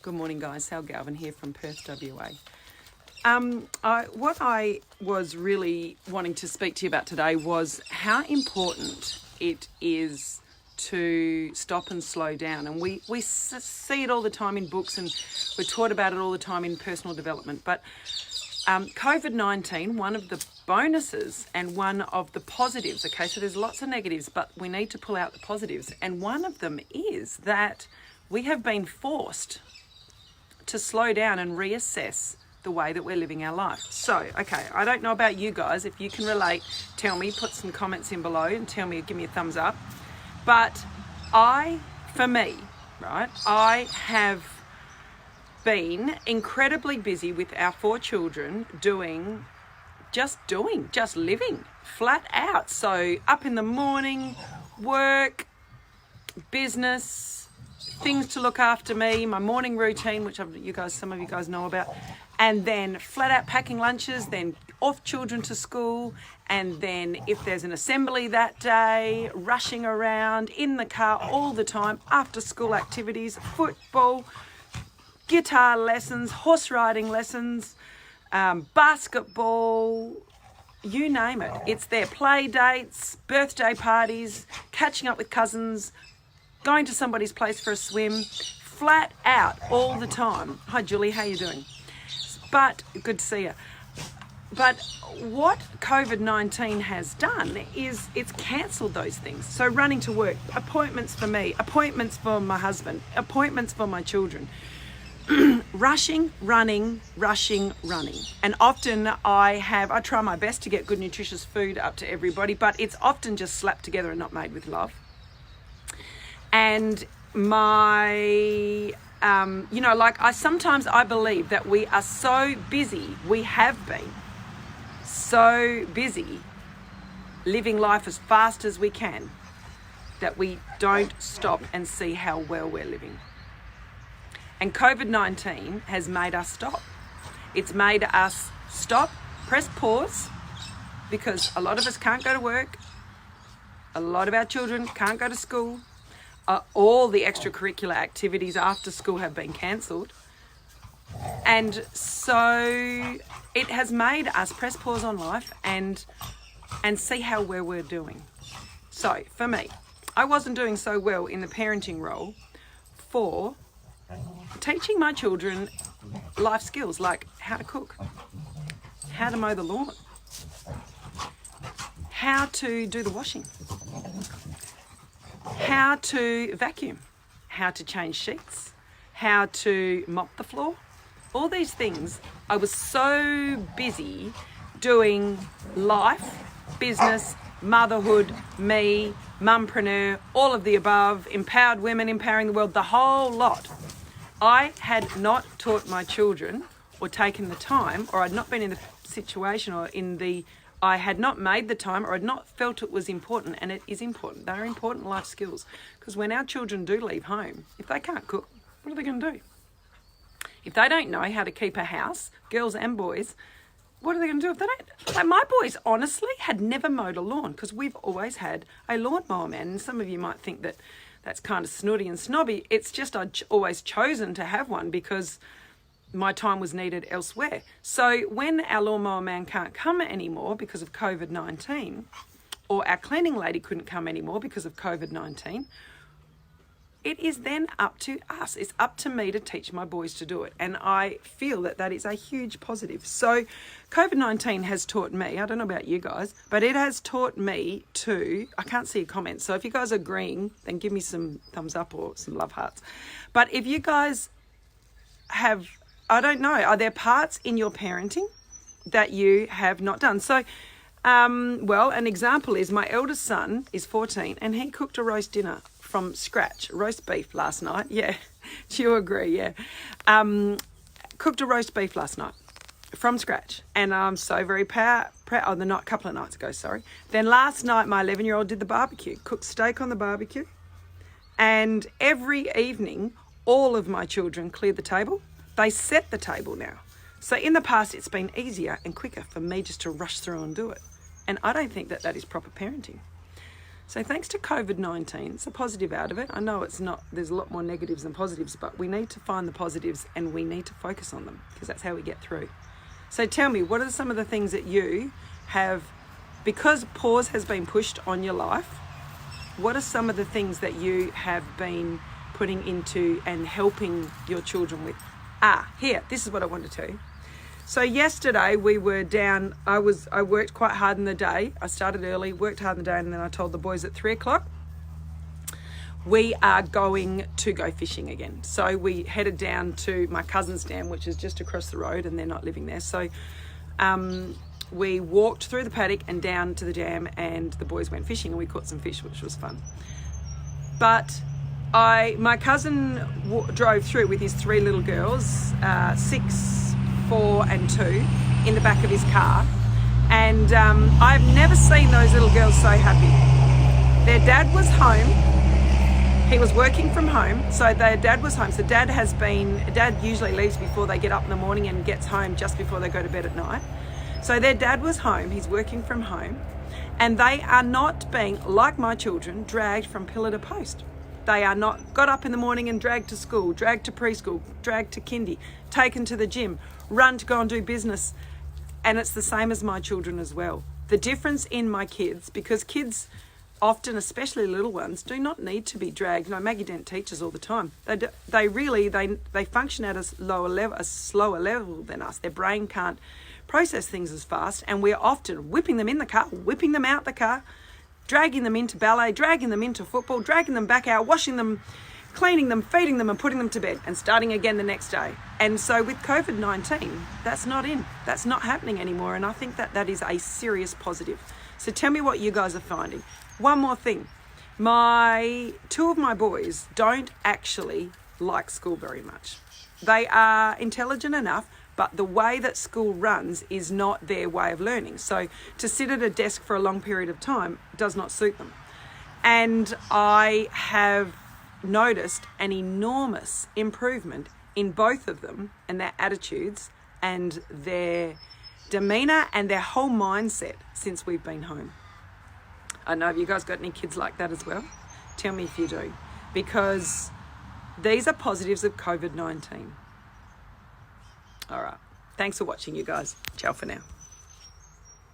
Good morning, guys. Sal Galvin here from Perth, WA. What I was really wanting to speak to you about today was how important it is to stop and slow down. And we see it all the time in books, and we're taught about it all the time in personal development. But COVID-19, one of the bonuses and one of the positives, okay, so there's lots of negatives, but we need to pull out the positives. And one of them is that we have been forced to slow down and reassess the way that we're living our life. So, okay, I don't know about you guys. If you can relate, tell me, put some comments in below and tell me, give me a thumbs up. But for me, I have been incredibly busy with our 4 children just living flat out. So up in the morning, work, business, things to look after me, my morning routine, which some of you guys know about, and then flat out packing lunches, then off children to school, and then if there's an assembly that day, rushing around in the car all the time, after school activities, football, guitar lessons, horse riding lessons, basketball, you name it. It's there. Play dates, birthday parties, catching up with cousins, going to somebody's place for a swim, flat out all the time. Hi, Julie, how you doing? But good to see you. But what COVID-19 has done is it's cancelled those things. So running to work, appointments for me, appointments for my husband, appointments for my children. Rushing, running. And often I try my best to get good nutritious food up to everybody, but it's often just slapped together and not made with love. And sometimes I believe that we are so busy, we have been so busy living life as fast as we can, that we don't stop and see how well we're living. And COVID-19 has made us stop. It's made us stop, press pause, because a lot of us can't go to work. A lot of our children can't go to school. All the extracurricular activities after school have been cancelled. And so it has made us press pause on life and see how well we're doing. So for me, I wasn't doing so well in the parenting role for teaching my children life skills like how to cook, how to mow the lawn, how to do the washing, how to vacuum, how to change sheets, how to mop the floor. All these things, I was so busy doing life, business, motherhood, me, mumpreneur, all of the above, empowered women, empowering the world, the whole lot. I had not taught my children or taken the time, or I'd not been in the situation I had not made the time, or had not felt it was important, and it is important. They're important life skills, because when our children do leave home, if they can't cook, what are they going to do? If they don't know how to keep a house, girls and boys, what are they going to do if they don't? Like my boys, honestly, had never mowed a lawn, because we've always had a lawnmower man. And some of you might think that that's kind of snooty and snobby. It's just I'd always chosen to have one because my time was needed elsewhere. So when our lawnmower man can't come anymore because of COVID-19, or our cleaning lady couldn't come anymore because of COVID-19, it is then up to us. It's up to me to teach my boys to do it. And I feel that is a huge positive. So COVID-19 has taught me, I don't know about you guys, but it has taught me I can't see a comment. So if you guys are agreeing, then give me some thumbs up or some love hearts. But if you guys have, I don't know, are there parts in your parenting that you have not done? So, an example is my eldest son is 14 and he cooked a roast dinner from scratch, roast beef last night. Yeah, do you agree? Yeah. Cooked a roast beef last night from scratch. And I'm so very proud. A couple of nights ago, sorry. Then last night, my 11-year-old did the barbecue, cooked steak on the barbecue. And every evening, all of my children cleared the table. They set the table now. So in the past, it's been easier and quicker for me just to rush through and do it. And I don't think that is proper parenting. So thanks to COVID-19, it's a positive out of it. I know it's not, there's a lot more negatives than positives, but we need to find the positives and we need to focus on them because that's how we get through. So tell me, what are some of the things that you have, because pause has been pushed on your life, what are some of the things that you have been putting into and helping your children with? Here, this is what I want to tell you. So yesterday we were down, I worked quite hard in the day. I started early, worked hard in the day, and then I told the boys at 3 o'clock, we are going to go fishing again. So we headed down to my cousin's dam, which is just across the road, and they're not living there. So we walked through the paddock and down to the dam, and the boys went fishing and we caught some fish, which was fun. But my cousin drove through with his 3 little girls, 6, 4 and 2, in the back of his car, and I've never seen those little girls so happy. Their dad was home. He was working from home, so their dad was home. So dad usually leaves before they get up in the morning and gets home just before they go to bed at night. So their dad was home, he's working from home, and they are not being, like my children, dragged from pillar to post. They are not got up in the morning and dragged to school, dragged to preschool, dragged to kindy, taken to the gym, run to go and do business. And it's the same as my children as well. The difference in my kids, because kids often, especially little ones, do not need to be dragged. Maggie Dent teaches all the time. They function at a slower level than us. Their brain can't process things as fast, and we're often whipping them in the car, whipping them out the car, dragging them into ballet, dragging them into football, dragging them back out, washing them, cleaning them, feeding them and putting them to bed and starting again the next day. And so with COVID-19, that's not happening anymore, and I think that is a serious positive. So tell me what you guys are finding. One more thing. 2 of my boys don't actually like school very much. They are intelligent enough, but the way that school runs is not their way of learning. So to sit at a desk for a long period of time does not suit them. And I have noticed an enormous improvement in both of them and their attitudes and their demeanour and their whole mindset since we've been home. I know, have you guys got any kids like that as well? Tell me if you do, because these are positives of COVID-19. All right. Thanks for watching, you guys. Ciao for now.